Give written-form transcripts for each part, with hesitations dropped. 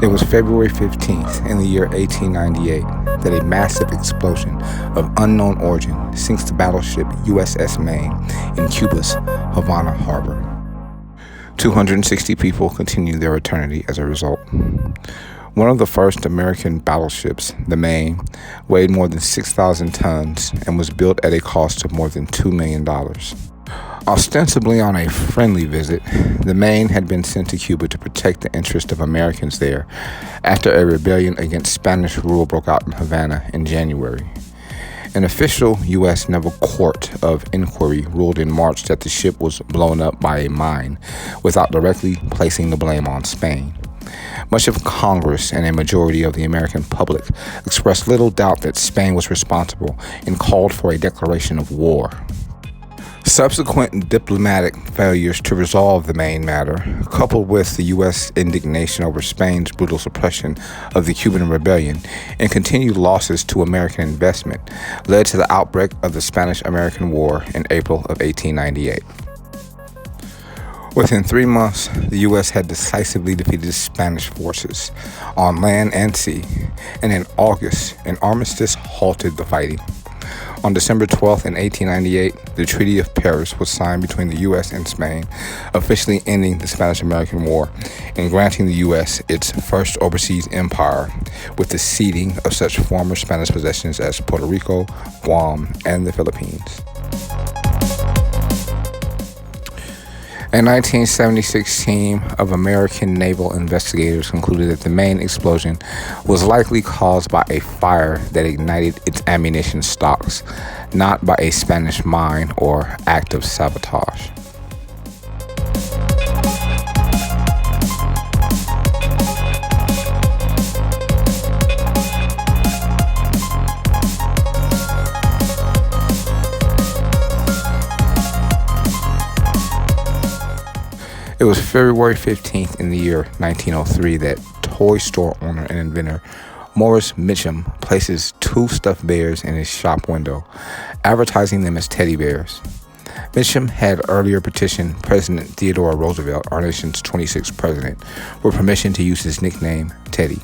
It was February 15th in the year 1898 that a massive explosion of unknown origin sinks the battleship USS Maine in Cuba's Havana Harbor. 260 people continue their eternity as a result. One of the first American battleships, the Maine, weighed more than 6,000 tons and was built at a cost of more than $2 million. Ostensibly on a friendly visit, the Maine had been sent to Cuba to protect the interests of Americans there after a rebellion against Spanish rule broke out in Havana in January. An official U.S. Naval Court of Inquiry ruled in March that the ship was blown up by a mine without directly placing the blame on Spain. Much of Congress and a majority of the American public expressed little doubt that Spain was responsible and called for a declaration of war. Subsequent diplomatic failures to resolve the Maine matter, coupled with the U.S. indignation over Spain's brutal suppression of the Cuban rebellion and continued losses to American investment, led to the outbreak of the Spanish-American War in April of 1898. Within 3 months, the U.S. had decisively defeated Spanish forces on land and sea, and in August, an armistice halted the fighting. On December 12th, in 1898, the Treaty of Paris was signed between the U.S. and Spain, officially ending the Spanish-American War and granting the U.S. its first overseas empire, with the ceding of such former Spanish possessions as Puerto Rico, Guam, and the Philippines. A 1976 team of American naval investigators concluded that the Maine explosion was likely caused by a fire that ignited its ammunition stocks, not by a Spanish mine or act of sabotage. It was February 15th in the year 1903 that toy store owner and inventor Morris Mitchum places 2 stuffed bears in his shop window, advertising them as teddy bears. Mitchum had earlier petitioned President Theodore Roosevelt, our nation's 26th president, for permission to use his nickname, Teddy.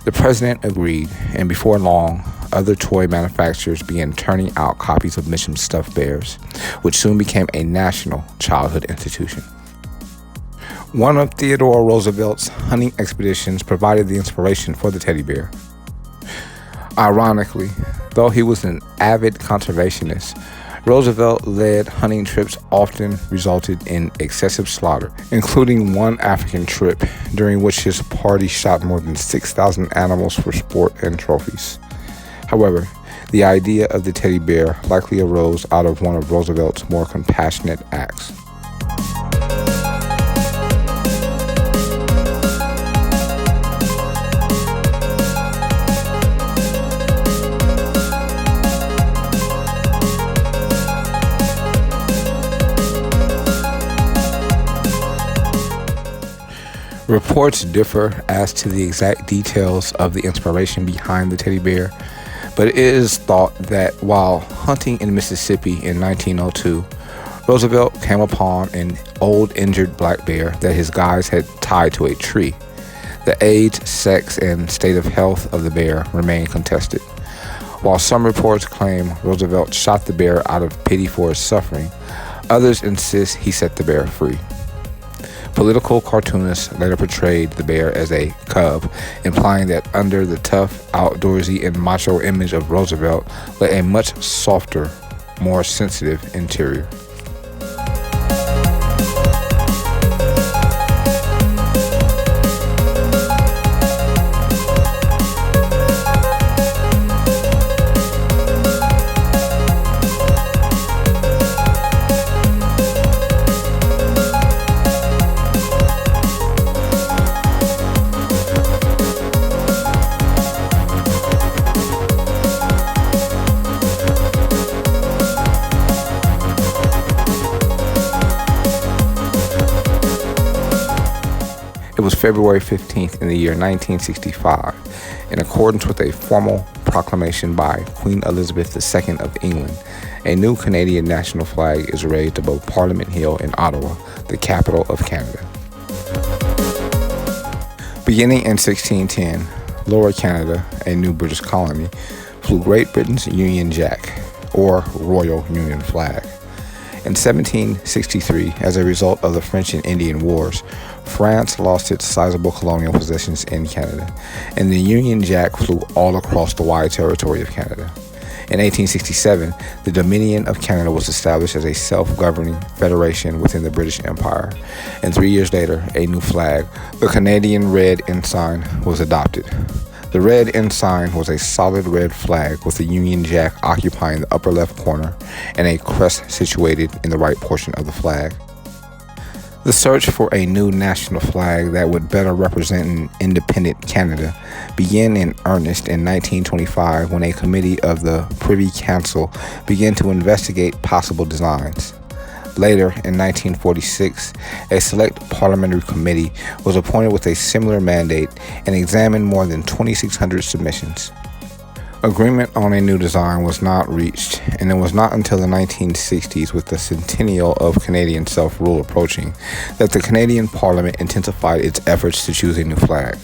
The president agreed, and before long, other toy manufacturers began turning out copies of Mitchum's stuffed bears, which soon became a national childhood institution. One of Theodore Roosevelt's hunting expeditions provided the inspiration for the teddy bear. Ironically, though he was an avid conservationist, Roosevelt-led hunting trips often resulted in excessive slaughter, including one African trip during which his party shot more than 6,000 animals for sport and trophies. However, the idea of the teddy bear likely arose out of one of Roosevelt's more compassionate acts. Reports differ as to the exact details of the inspiration behind the teddy bear, but it is thought that while hunting in Mississippi in 1902, Roosevelt came upon an old injured black bear that his guides had tied to a tree. The age, sex, and state of health of the bear remain contested. While some reports claim Roosevelt shot the bear out of pity for his suffering, others insist he set the bear free. Political cartoonists later portrayed the bear as a cub, implying that under the tough, outdoorsy, and macho image of Roosevelt lay a much softer, more sensitive interior. It was February 15th in the year 1965, in accordance with a formal proclamation by Queen Elizabeth II of England. A new Canadian national flag is raised above Parliament Hill in Ottawa, the capital of Canada. Beginning in 1610, Lower Canada, a new British colony, flew Great Britain's Union Jack, or Royal Union flag. In 1763, as a result of the French and Indian Wars, France lost its sizable colonial possessions in Canada, and the Union Jack flew all across the wide territory of Canada. In 1867, the Dominion of Canada was established as a self-governing federation within the British Empire, and 3 years later, a new flag, the Canadian Red Ensign, was adopted. The Red Ensign was a solid red flag with the Union Jack occupying the upper left corner and a crest situated in the right portion of the flag. The search for a new national flag that would better represent an independent Canada began in earnest in 1925 when a committee of the Privy Council began to investigate possible designs. Later, in 1946, a select parliamentary committee was appointed with a similar mandate and examined more than 2,600 submissions. Agreement on a new design was not reached, and it was not until the 1960s, with the centennial of Canadian self-rule approaching, that the Canadian Parliament intensified its efforts to choose a new flag.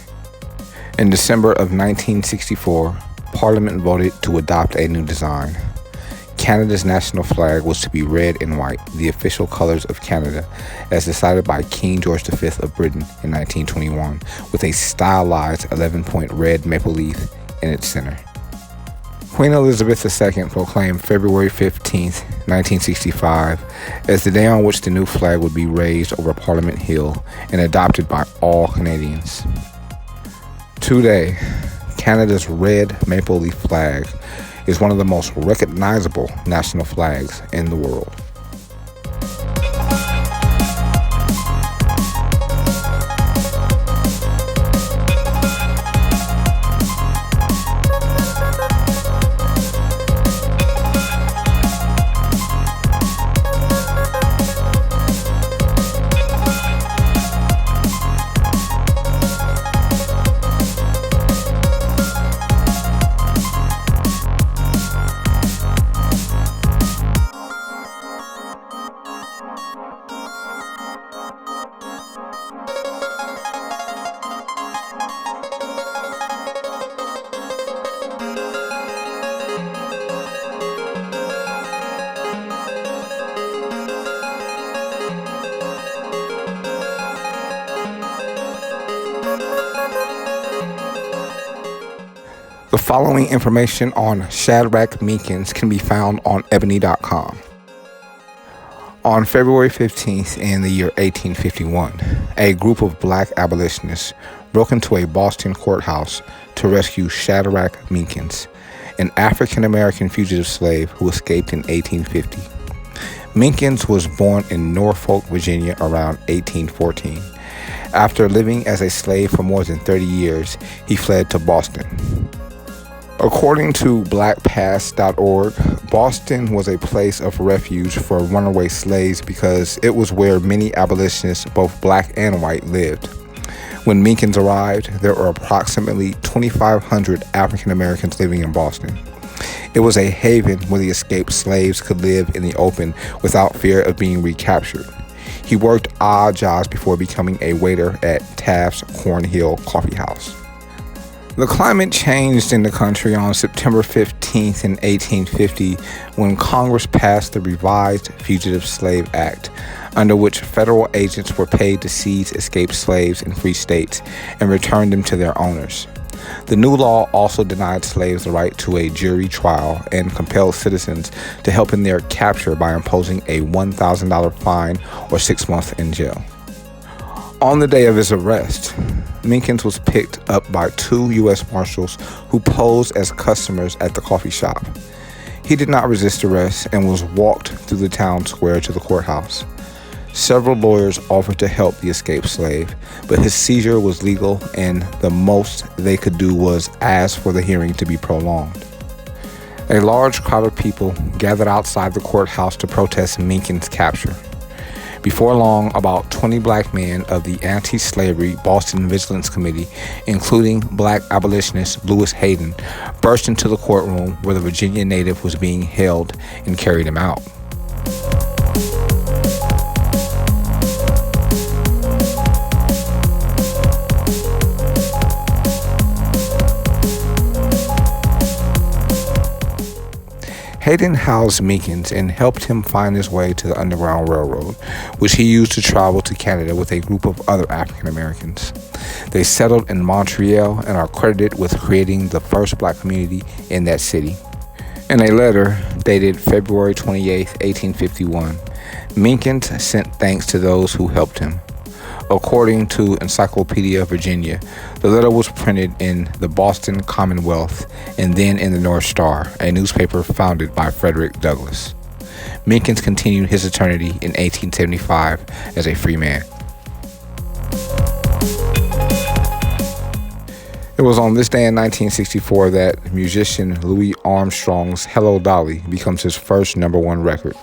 In December of 1964, Parliament voted to adopt a new design. Canada's national flag was to be red and white, the official colors of Canada, as decided by King George V of Britain in 1921, with a stylized 11-point red maple leaf in its center. Queen Elizabeth II proclaimed February 15, 1965, as the day on which the new flag would be raised over Parliament Hill and adopted by all Canadians. Today, Canada's red maple leaf flag is one of the most recognizable national flags in the world. The following information on Shadrach Minkins can be found on ebony.com. On February 15th in the year 1851, a group of black abolitionists broke into a Boston courthouse to rescue Shadrach Minkins, an African-American fugitive slave who escaped in 1850. Minkins was born in Norfolk, Virginia around 1814. After living as a slave for more than 30 years, he fled to Boston. According to blackpast.org, Boston was a place of refuge for runaway slaves because it was where many abolitionists, both black and white, lived. When Minkins arrived, there were approximately 2,500 African Americans living in Boston. It was a haven where the escaped slaves could live in the open without fear of being recaptured. He worked odd jobs before becoming a waiter at Taft's Cornhill Coffee House. The climate changed in the country on September 15th in 1850 when Congress passed the revised Fugitive Slave Act, under which federal agents were paid to seize escaped slaves in free states and return them to their owners. The new law also denied slaves the right to a jury trial and compelled citizens to help in their capture by imposing a $1,000 fine or 6 months in jail. On the day of his arrest, Minkins was picked up by 2 U.S. Marshals who posed as customers at the coffee shop. He did not resist arrest and was walked through the town square to the courthouse. Several lawyers offered to help the escaped slave, but his seizure was legal and the most they could do was ask for the hearing to be prolonged. A large crowd of people gathered outside the courthouse to protest Minkins' capture. Before long, about 20 black men of the Anti-Slavery Boston Vigilance Committee, including black abolitionist Lewis Hayden, burst into the courtroom where the Virginia native was being held and carried him out. Hayden housed Minkins and helped him find his way to the Underground Railroad, which he used to travel to Canada with a group of other African Americans. They settled in Montreal and are credited with creating the first black community in that city. In a letter dated February 28, 1851, Minkins sent thanks to those who helped him. According to Encyclopedia Virginia, the letter was printed in the Boston Commonwealth and then in the North Star, a newspaper founded by Frederick Douglass. Minkins continued his eternity in 1875 as a free man. It was on this day in 1964 that musician Louis Armstrong's Hello Dolly becomes his first #1 record.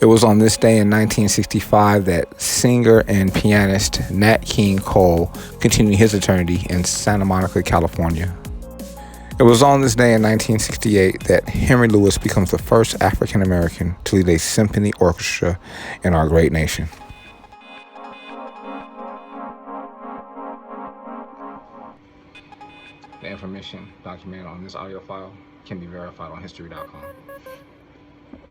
It was on this day in 1965 that singer and pianist Nat King Cole continued his eternity in Santa Monica, California. It was on this day in 1968 that Henry Lewis becomes the first African American to lead a symphony orchestra in our great nation. The information documented on this audio file can be verified on history.com.